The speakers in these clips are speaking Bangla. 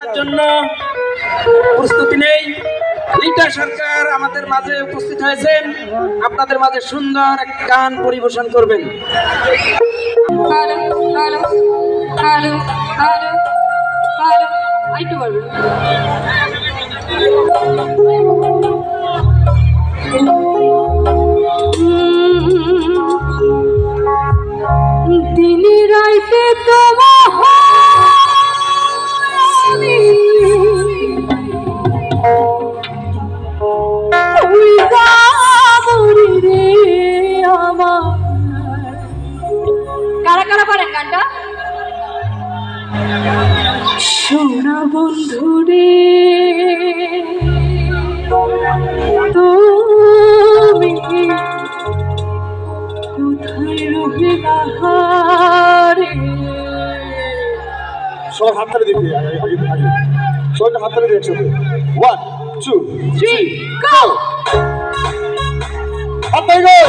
জন্য প্রস্তুতি নেই। রিটা সরকার আমাদের মাঝে উপস্থিত হয়েছেন, আপনাদের মাঝে সুন্দর এক গান পরিবেশন করবেন। দিনে রাইতে কারা কারা পারেন গানটা? সোনা বন্ধু রে তুমি কোথায় রহে বাহারে। সবাই হাত তালি দেখি, সবাইকে হাত তালি দিয়ে একসাথে 1 2 3 গো। হাত তালি গো।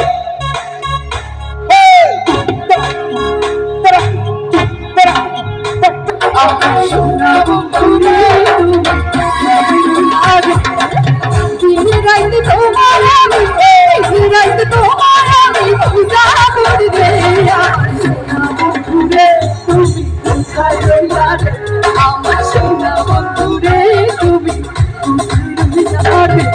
সোনা বন্ধু রে তুমি রাইতে তোমার আমি রাইতে তোমার আমি পূজা করি রে। সোনা বন্ধু রে তুমি কোথায় রইলা রে, আমার সোনা বন্ধু রে তুমি কোথায় রইলা রে।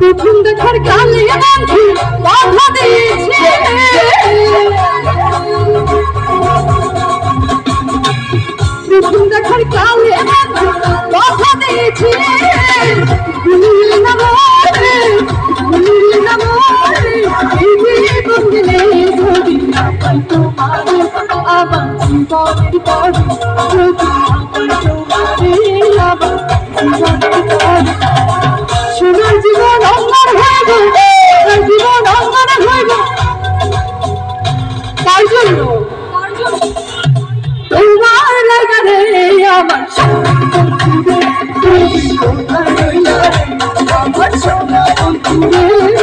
প্রথম দেখার কালে বন্ধু বাধা দিয়েছে, প্রথম দেখার কালে বন্ধু বাধা দিয়েছে। ভুলিল না মোরে, ভুলিল না মোরে, এই জীবন গেলে যদি না পাই তোমার আমার জীবনের পরে, যদি না পাই তোমারে আমার জীবনের পরে। সোনার জীবন অঙ্গার হয়ে গো, সোনার জীবন অঙ্গার হয়ে গো। তার জন্য তোমার লাগা রে আমার সোনা বন্ধু রে, তুমি কোথায় রইলা রে, আমার সোনা বন্ধু রে।